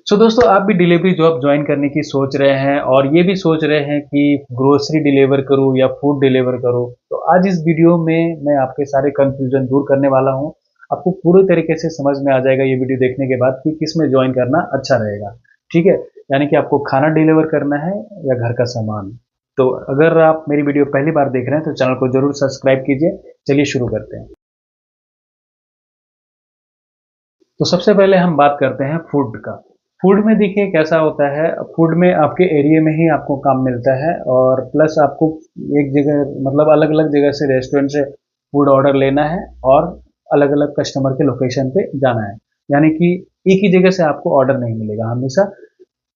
दोस्तों आप भी डिलीवरी जॉब ज्वाइन करने की सोच रहे हैं और ये भी सोच रहे हैं कि ग्रोसरी डिलीवर करूं या फूड डिलीवर करूं, तो आज इस वीडियो में मैं आपके सारे कंफ्यूजन दूर करने वाला हूं। आपको पूरे तरीके से समझ में आ जाएगा ये वीडियो देखने के बाद कि किस में ज्वाइन करना अच्छा रहेगा। ठीक है, यानी कि आपको खाना डिलीवर करना है या घर का सामान। तो अगर आप मेरी वीडियो पहली बार देख रहे हैं तो चैनल को जरूर सब्सक्राइब कीजिए। चलिए शुरू करते हैं। तो सबसे पहले हम बात करते हैं फूड का। फूड में देखिए कैसा होता है, फूड में आपके एरिया में ही आपको काम मिलता है और प्लस आपको एक जगह मतलब अलग अलग जगह से रेस्टोरेंट से फूड ऑर्डर लेना है और अलग अलग कस्टमर के लोकेशन पे जाना है। यानी कि एक ही जगह से आपको ऑर्डर नहीं मिलेगा हमेशा।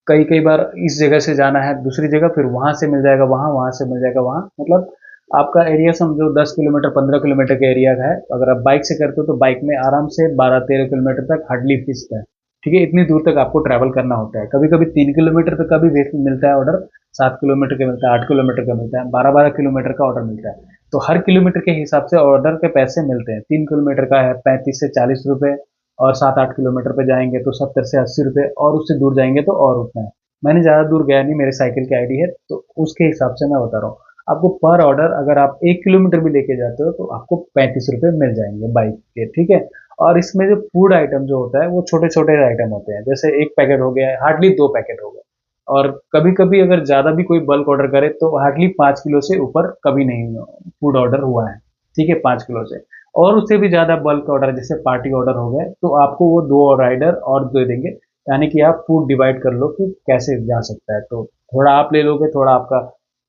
कई कई बार इस जगह से जाना है दूसरी जगह, फिर वहां से मिल जाएगा वहां, वहां से मिल जाएगा वहां। मतलब आपका एरिया समझो 10 किलोमीटर 15 किलोमीटर का एरिया है। अगर आप बाइक से करते हो तो बाइक में आराम से 12-13 किलोमीटर तक हार्डली फिसता है। ठीक है, इतनी दूर तक आपको ट्रैवल करना होता है। कभी कभी 3 किलोमीटर तक का भी मिलता है ऑर्डर, 7 किलोमीटर का मिलता है, 8 किलोमीटर का मिलता है, 12-12 किलोमीटर का ऑर्डर मिलता है। तो हर किलोमीटर के हिसाब से ऑर्डर के पैसे मिलते हैं। 3 किलोमीटर का है 35 से 40 रुपए, और 7-8 किलोमीटर पे जाएंगे तो 70 से 80 रुपए, और उससे दूर जाएंगे तो और उतना है। मैंने ज़्यादा दूर गया नहीं, मेरे साइकिल की आईडी है तो उसके हिसाब से मैं बता रहा हूँ। आपको पर ऑर्डर अगर आप 1 किलोमीटर भी लेके जाते हो तो आपको 35 रुपए मिल जाएंगे बाइक के। ठीक है, और इसमें जो फूड आइटम जो होता है वो छोटे छोटे आइटम होते हैं, जैसे एक पैकेट हो गया, हार्डली 2 पैकेट हो गए। और कभी कभी अगर ज़्यादा भी कोई बल्क ऑर्डर करे तो हार्डली 5 किलो से ऊपर कभी नहीं फूड ऑर्डर हुआ है। ठीक है, 5 किलो से और उससे भी ज़्यादा बल्क ऑर्डर जैसे पार्टी ऑर्डर हो गए तो आपको वो दो राइडर और दे देंगे। यानी कि आप फूड डिवाइड कर लो कि कैसे जा सकता है। तो थोड़ा आप ले लोगे, थोड़ा आपका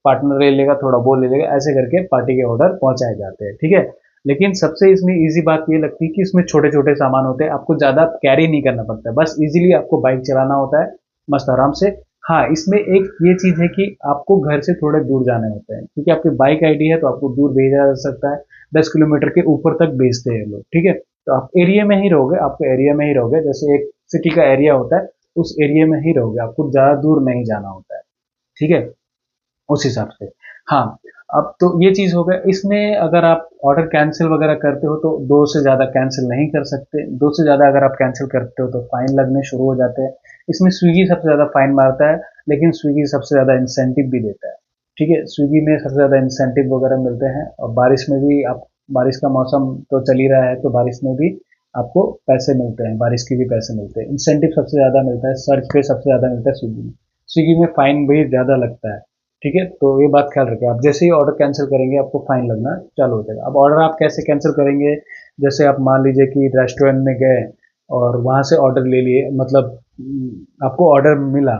पार्टनर ले लेगा, थोड़ा वो ले लेगा, ऐसे करके पार्टी के ऑर्डर पहुंचाए जाते हैं। ठीक है, लेकिन सबसे इसमें इजी बात ये लगती है कि इसमें छोटे छोटे सामान होते हैं, आपको ज़्यादा कैरी नहीं करना पड़ता है, बस इजीली आपको बाइक चलाना होता है मस्त आराम से। हाँ, इसमें एक ये चीज़ है कि आपको घर से थोड़े दूर जाने होते हैं, क्योंकि आपकी बाइक आईडी है तो आपको दूर भेजा जा सकता है। 10 किलोमीटर के ऊपर तक भेजते हैं लोग। ठीक है, तो आप एरिया में ही रहोगे, आपके एरिया में ही रहोगे, जैसे एक सिटी का एरिया होता है उस एरिया में ही रहोगे, आपको ज़्यादा दूर नहीं जाना होता है। ठीक है, उस हिसाब से। हाँ, अब तो ये चीज़ हो गया। इसमें अगर आप ऑर्डर कैंसिल वगैरह करते हो तो 2 से ज़्यादा कैंसिल नहीं कर सकते। 2 से ज़्यादा अगर आप कैंसिल करते हो तो फाइन लगने शुरू हो जाते हैं। इसमें स्विगी सबसे ज़्यादा फाइन मारता है, लेकिन स्विगी सबसे ज़्यादा इंसेंटिव भी देता है। ठीक है, स्विगी में सबसे ज़्यादा इंसेंटिव वगैरह मिलते हैं, और बारिश में भी आप, बारिश का मौसम तो चल ही रहा है तो बारिश में भी आपको पैसे मिलते हैं, बारिश के भी पैसे मिलते हैं। इंसेंटिव सबसे ज़्यादा मिलता है, सर्च पे सबसे ज़्यादा मिलता है स्विगी में। स्विगी में फाइन भी ज़्यादा लगता है। ठीक है, तो ये बात ख्याल रखें, आप जैसे ही ऑर्डर कैंसिल करेंगे आपको फाइन लगना चालू हो जाएगा। अब ऑर्डर आप कैसे कैंसिल करेंगे, जैसे आप मान लीजिए कि रेस्टोरेंट में गए और वहां से ऑर्डर ले लिए, मतलब आपको ऑर्डर मिला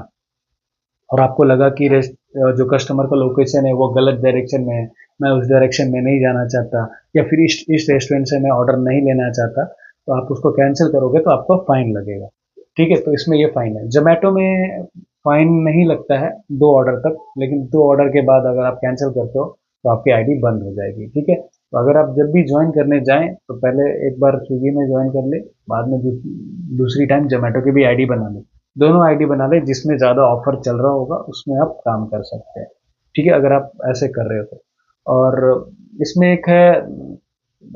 और आपको लगा कि जो कस्टमर का लोकेशन है वो गलत डायरेक्शन में है, मैं उस डायरेक्शन में नहीं जाना चाहता, या फिर इस रेस्टोरेंट से मैं ऑर्डर नहीं लेना चाहता, तो आप उसको कैंसिल करोगे तो आपको फाइन लगेगा। ठीक है, तो इसमें ये फाइन है। जोमेटो में फाइन नहीं लगता है 2 ऑर्डर तक, लेकिन 2 ऑर्डर के बाद अगर आप कैंसिल करते हो तो आपकी आईडी बंद हो जाएगी। ठीक है, तो अगर आप जब भी ज्वाइन करने जाएं तो पहले एक बार स्विगी में ज्वाइन कर ले, बाद में दूसरी टाइम जोमेटो की भी आईडी बना ले। दोनों आईडी बना ले, जिसमें ज़्यादा ऑफर चल रहा होगा उसमें आप काम कर सकते हैं। ठीक है, अगर आप ऐसे कर रहे हो तो। और इसमें एक है,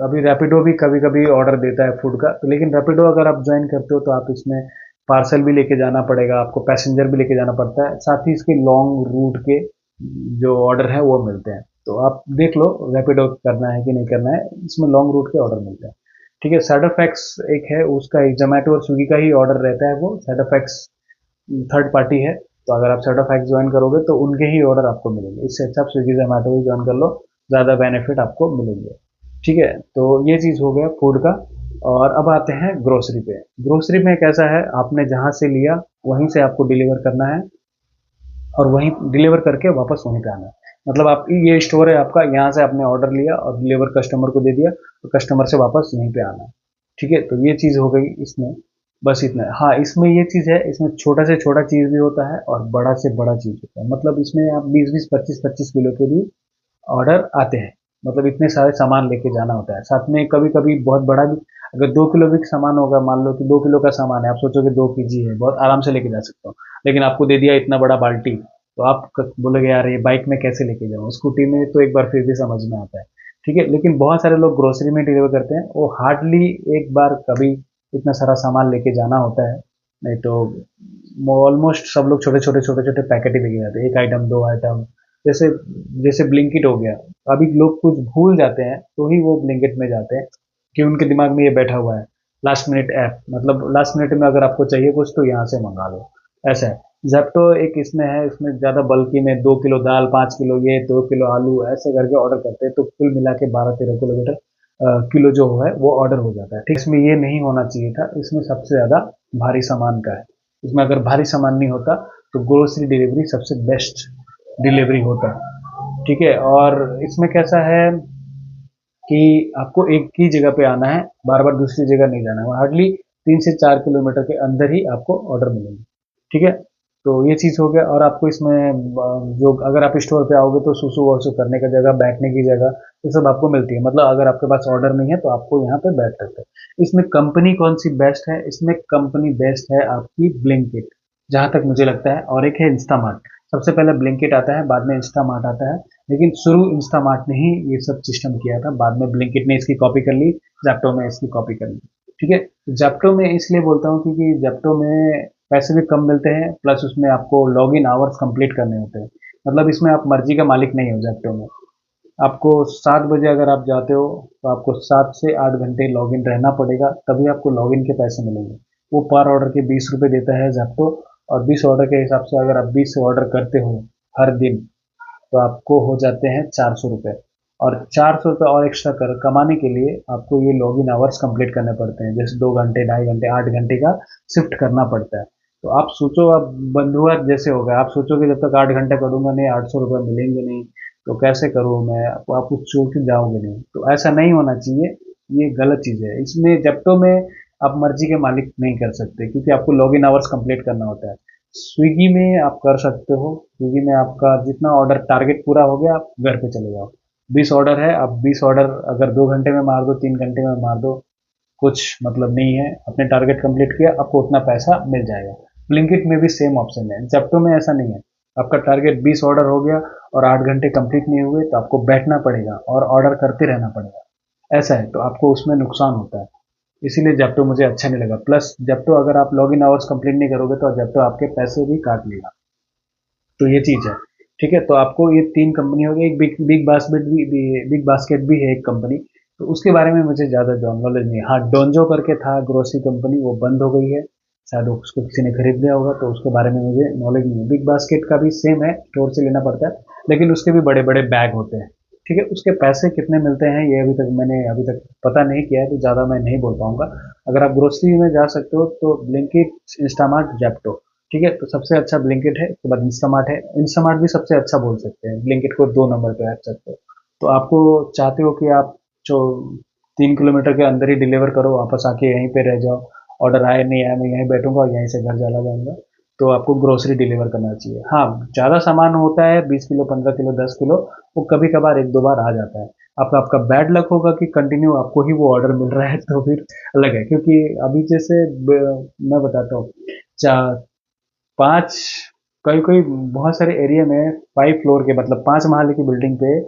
अभी रैपिडो भी कभी कभी ऑर्डर देता है फूड का, तो लेकिन रैपिडो अगर आप ज्वाइन करते हो तो आप इसमें पार्सल भी लेके जाना पड़ेगा, आपको पैसेंजर भी लेके जाना पड़ता है, साथ ही इसके लॉन्ग रूट के जो ऑर्डर है वो मिलते हैं। तो आप देख लो रैपिडो करना है कि नहीं करना है, इसमें लॉन्ग रूट के ऑर्डर मिलते हैं। ठीक है, सैडोफैक्स एक है, उसका एक जोमेटो और स्विगी का ही ऑर्डर रहता है, वो सैडोफैक्स थर्ड पार्टी है। तो अगर आप सैडोफैक्स ज्वाइन करोगे तो उनके ही ऑर्डर आपको मिलेंगे, इससे अच्छा आप स्विगी जोमेटो ही ज्वाइन कर लो, ज़्यादा बेनिफिट आपको मिलेंगे। ठीक है, तो ये चीज़ हो गया फूड का। और अब आते हैं ग्रोसरी पे। ग्रोसरी में कैसा है, आपने जहाँ से लिया वहीं से आपको डिलीवर करना है, और वहीं डिलीवर करके वापस वहीं पे आना है। मतलब आप, ये स्टोर है आपका, यहाँ से आपने ऑर्डर लिया और डिलीवर कस्टमर को दे दिया, तो कस्टमर से वापस यहीं पे आना है। ठीक है, तो ये चीज़ हो गई इसमें। बस इतना है। हाँ, इसमें ये चीज़ है, इसमें छोटा से छोटा चीज़ भी होता है और बड़ा से बड़ा चीज़ होता है। मतलब इसमें आप 20-20, 25-25 किलो के भी ऑर्डर आते हैं। मतलब इतने सारे सामान लेके जाना होता है, साथ में कभी कभी बहुत बड़ा भी, अगर 2 किलो भी सामान होगा, मान लो कि 2 किलो का सामान है, आप सोचोगे 2 केजी है, बहुत आराम से लेके जा सकते हो, लेकिन आपको दे दिया इतना बड़ा बाल्टी, तो आप बोलोगे यार ये बाइक में कैसे लेके जाऊँ, स्कूटी में तो एक बार फिर भी समझ में आता है। ठीक है, लेकिन बहुत सारे लोग ग्रोसरी में डिलीवर करते हैं, वो हार्डली एक बार कभी इतना सारा सामान लेके जाना होता है। नहीं तो ऑलमोस्ट सब लोग छोटे छोटे पैकेट ही लेके जाते हैं, एक आइटम दो आइटम। जैसे जैसे ब्लिंकिट हो गया, अभी लोग कुछ भूल जाते हैं तो ही वो ब्लिंकिट में जाते हैं कि उनके दिमाग में ये बैठा हुआ है लास्ट मिनट ऐप, मतलब लास्ट मिनट में अगर आपको चाहिए कुछ तो यहाँ से मंगा लो, ऐसा है। जेप्टो एक इसमें है, इसमें ज़्यादा बल्कि में 2 किलो दाल, 5 किलो ये, 2 किलो आलू ऐसे करके ऑर्डर करते हैं, तो कुल मिला के 12-13 किलो जो है वो ऑर्डर हो जाता है। ठीक, इसमें ये नहीं होना चाहिए था, इसमें सबसे ज़्यादा भारी सामान का है। इसमें अगर भारी सामान नहीं होता तो ग्रोसरी डिलीवरी सबसे बेस्ट डिलीवरी होता। ठीक है, और इसमें कैसा है कि आपको एक ही जगह पे आना है, बार बार दूसरी जगह नहीं जाना है, हार्डली 3 से 4 किलोमीटर के अंदर ही आपको ऑर्डर मिलेंगे। ठीक है, तो ये चीज़ हो गया। और आपको इसमें जो अगर आप स्टोर पे आओगे तो सुसु वसु करने की जगह, बैठने की जगह, ये सब आपको मिलती है। मतलब अगर आपके पास ऑर्डर नहीं है तो आपको यहाँ पे बैठ सकते हैं। इसमें कंपनी कौन सी बेस्ट है? इसमें कंपनी बेस्ट है आपकी ब्लिंकिट, जहाँ तक मुझे लगता है, और एक है इंस्टामार्ट। सबसे पहले ब्लिंकिट आता है, बाद में इंस्टामार्ट आता है, लेकिन शुरू इंस्टामार्ट ने ही ये सब सिस्टम किया था, बाद में ब्लिंकिट ने इसकी कॉपी कर ली, जेप्टो में इसकी कॉपी कर ली। ठीक है, जेप्टो में इसलिए बोलता हूँ क्योंकि जेप्टो में पैसे भी कम मिलते हैं, प्लस उसमें आपको लॉग इन आवर्स कंप्लीट करने होते हैं। मतलब इसमें आप मर्जी का मालिक नहीं हो जेप्टो में। आपको 7 बजे अगर आप जाते हो तो आपको 7 से 8 घंटे लॉग इन रहना पड़ेगा, तभी आपको लॉग इन के पैसे मिलेंगे। वो पर ऑर्डर के 20 रुपये देता है जेप्टो, और 20 ऑर्डर के हिसाब से अगर आप 20 ऑर्डर करते हो हर दिन तो आपको हो जाते हैं 400 रुपये। और 400 रुपये और एक्स्ट्रा कर कमाने के लिए आपको ये लॉग इन आवर्स कंप्लीट करने पड़ते हैं, जैसे 2 घंटे, 2.5 घंटे, 8 घंटे का शिफ्ट करना पड़ता है। तो आप सोचो, आप बंधुआ जैसे हो गए, आप सोचोगे जब तक 8 घंटे करूंगा नहीं 800 रुपये मिलेंगे नहीं, तो कैसे करूँ मैं, आप कुछ छोड़ के जाओगे नहीं, तो ऐसा नहीं होना चाहिए। ये गलत चीज़ है। इसमें जेप्टो में आप मर्जी के मालिक नहीं कर सकते, क्योंकि आपको लॉग इन आवर्स कंप्लीट करना होता है। स्विगी में आप कर सकते हो, स्विगी में आपका जितना ऑर्डर टारगेट पूरा हो गया आप घर पे चले जाओ। 20 ऑर्डर है, आप 20 ऑर्डर अगर 2 घंटे में मार दो, 3 घंटे में मार दो, कुछ मतलब नहीं है, अपने टारगेट कंप्लीट किया, आपको उतना पैसा मिल जाएगा। ब्लिंकिट में भी सेम ऑप्शन है, जेप्टो में ऐसा नहीं है। आपका टारगेट 20 ऑर्डर हो गया और 8 घंटे कंप्लीट नहीं हुए तो आपको बैठना पड़ेगा और ऑर्डर करते रहना पड़ेगा, ऐसा है, तो आपको उसमें नुकसान होता है। इसीलिए जेप्टो मुझे अच्छा नहीं लगा। प्लस जेप्टो अगर आप लॉग इन आवर्स कंप्लीट नहीं करोगे तो जेप्टो आपके पैसे भी काट लेगा, तो ये चीज़ है। ठीक है, तो आपको ये 3 कंपनी हो गई। एक बिग बास्केट भी है एक कंपनी, तो उसके बारे में मुझे ज़्यादा नॉलेज नहीं है। हाँ, डोंजो करके था ग्रोसरी कंपनी, वो बंद हो गई है, शायद उसको किसी ने खरीद लिया होगा, तो उसके बारे में मुझे नॉलेज नहीं है। बिग बास्केट का भी सेम है, स्टोर से लेना पड़ता है, लेकिन उसके भी बड़े बड़े बैग होते हैं। ठीक है, उसके पैसे कितने मिलते हैं ये मैंने अभी तक पता नहीं किया है, तो ज़्यादा मैं नहीं बोल पाऊंगा। अगर आप ग्रोसरी में जा सकते हो तो ब्लिंकिट, इंस्टामार्ट, जेप्टो। ठीक है, तो सबसे अच्छा ब्लिंकिट है, उसके बाद इंस्टामार्ट है। इंस्टामार्ट भी सबसे अच्छा बोल सकते हैं, ब्लिंकिट को 2 नंबर पे रख सकते हो। तो आपको चाहते हो कि आप जो 3 किलोमीटर के अंदर ही डिलीवर करो, वापस आके यहीं पे रह जाओ, ऑर्डर आए नहीं आए मैं यहीं बैठूंगा और यहीं से घर चला जाऊंगा, तो आपको ग्रोसरी डिलीवर करना चाहिए। हाँ, ज़्यादा सामान होता है, 20 किलो, 15 किलो, 10 किलो, वो कभी कभार एक दो बार आ जाता है। आपका बैड लक होगा कि कंटिन्यू आपको ही वो ऑर्डर मिल रहा है, तो फिर अलग है। क्योंकि अभी जैसे मैं बताता हूँ, चार 5, कोई कोई बहुत सारे एरिया में 5 फ्लोर के, मतलब 5 माले की बिल्डिंग पे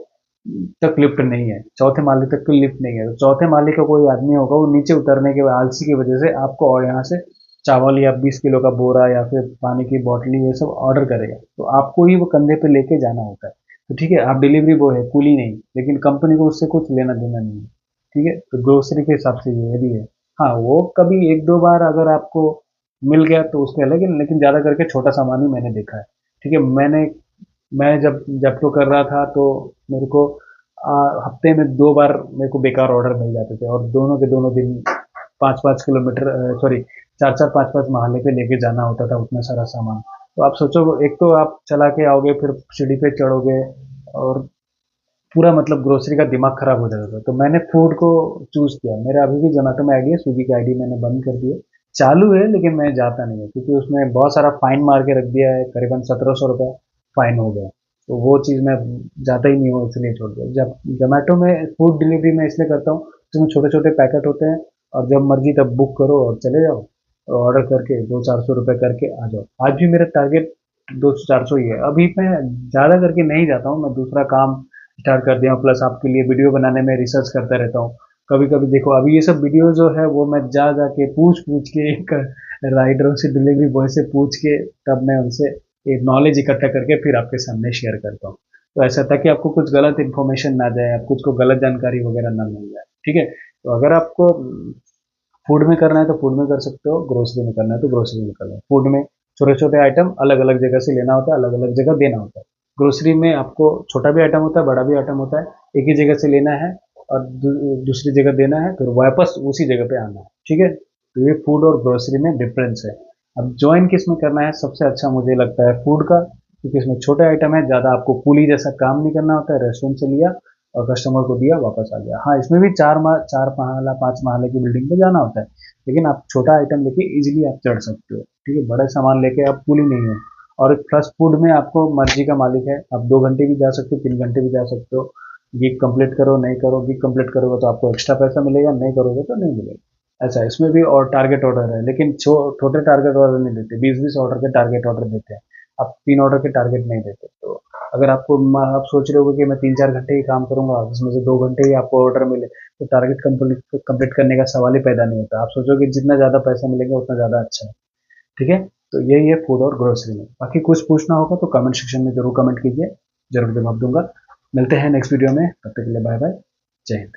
तक लिफ्ट नहीं है, चौथे माले तक की लिफ्ट नहीं है। तो चौथे माले का कोई आदमी होगा, वो नीचे उतरने के आलसी की वजह से आपको और यहाँ से चावल या 20 किलो का बोरा या फिर पानी की बोतली ये सब ऑर्डर करेगा, तो आपको ही वो कंधे पे लेके जाना होता है। तो ठीक है, आप डिलीवरी बॉय है, कूली नहीं, लेकिन कंपनी को उससे कुछ लेना देना नहीं है। ठीक है, तो ग्रोसरी के हिसाब से ये भी है। हाँ, वो कभी एक दो बार अगर आपको मिल गया तो उसके अलग है, लेकिन ज़्यादा करके छोटा सामान ही मैंने देखा है। ठीक है, मैं जब जेप्टो कर रहा था तो मेरे को हफ्ते में 2 बार मेरे को बेकार ऑर्डर मिल जाते थे, और दोनों के दोनों दिन 5-5 किलोमीटर, सॉरी, 4-4, 5-5 महल्ले पे लेके जाना होता था उतना सारा सामान। तो आप सोचो, एक तो आप चला के आओगे, फिर सीढ़ी पे चढ़ोगे, और पूरा मतलब ग्रोसरी का दिमाग खराब हो जाता था। तो मैंने फूड को चूज किया। मेरा अभी भी जोमेटो में आईडी है, स्विगी की आईडी मैंने बंद कर दी है, चालू है लेकिन मैं जाता नहीं है, क्योंकि उसमें बहुत सारा फाइन मार के रख दिया है, करीबन 1700 रुपये फाइन हो गया। तो वो चीज़ मैं जाता ही नहीं हूँ, इसलिए छोड़ दिया। जब जोमेटो में फूड डिलीवरी मैं इसलिए करता हूँ, उसमें छोटे छोटे पैकेट होते हैं, और जब मर्जी तब बुक करो और चले जाओ, और ऑर्डर करके 200-400 रुपये करके आ जाओ। आज भी मेरा टारगेट 200-400 ही है। अभी मैं ज़्यादा करके नहीं जाता हूँ, मैं दूसरा काम स्टार्ट कर दिया हूँ, प्लस आपके लिए वीडियो बनाने में रिसर्च करता रहता हूँ, कभी कभी देखो, अभी ये सब वीडियो जो है वो मैं जा जा के पूछ पूछ के एक राइडरों से, डिलीवरी बॉय से पूछ के, तब मैं उनसे एक नॉलेज इकट्ठा करके फिर आपके सामने शेयर करता हूँ। तो ऐसा, ताकि आपको कुछ गलत इन्फॉर्मेशन ना जाए, आप कुछ को गलत जानकारी वगैरह ना मिल जाए। ठीक है, तो अगर आपको फूड में करना है तो फूड में कर सकते हो, ग्रोसरी में करना है तो ग्रोसरी में करना है। फूड में छोटे छोटे आइटम अलग अलग जगह से लेना होता है, अलग अलग जगह देना होता है। ग्रोसरी में आपको छोटा भी आइटम होता है, बड़ा भी आइटम होता है, एक ही जगह से लेना है और दूसरी जगह देना है, फिर वापस उसी जगह पे आना है। ठीक है, तो ये फूड और ग्रोसरी में डिफरेंस है। अब ज्वाइन किस में करना है, सबसे अच्छा मुझे लगता है फूड का, क्योंकि इसमें छोटे आइटम है, ज़्यादा आपको पुली जैसा काम नहीं करना होता है, रेस्टोरेंट से लिया और कस्टमर को दिया, वापस आ गया। हाँ, इसमें भी चार महाला 5 महाले की बिल्डिंग पे जाना होता है, लेकिन आप छोटा आइटम लेके इजीली आप चढ़ सकते हो। ठीक है, बड़े सामान लेके आप पुली नहीं है। और प्लस फूड में आपको मर्जी का मालिक है, आप 2 घंटे भी जा सकते हो, 3 घंटे भी जा सकते हो। गिग कंप्लीट करो, नहीं करो, गिग कंप्लीट करोगे तो आपको एक्स्ट्रा पैसा मिलेगा, नहीं करोगे तो नहीं मिलेगा। ऐसा है इसमें भी। और टारगेट ऑर्डर है, लेकिन छोटे टारगेट ऑर्डर नहीं देते, 20-20 ऑर्डर के टारगेट ऑर्डर देते हैं। आप 3 ऑर्डर के टारगेट नहीं देते। तो अगर आपको आप सोच रहे हो कि मैं 3-4 घंटे ही काम करूंगा, उसमें से 2 घंटे ही आपको ऑर्डर मिले, तो टारगेट कंप्लीट करने का सवाल ही पैदा नहीं होता। आप सोचो कि जितना ज़्यादा पैसा मिलेगा उतना ज़्यादा अच्छा है। ठीक है, तो यही है फूड और ग्रोसरी में। बाकी कुछ पूछना होगा तो कमेंट सेक्शन में जरूर कमेंट कीजिए, जरूर जवाब दूंगा। मिलते हैं नेक्स्ट वीडियो में, तब तक के लिए बाय बाय, जय हिंद।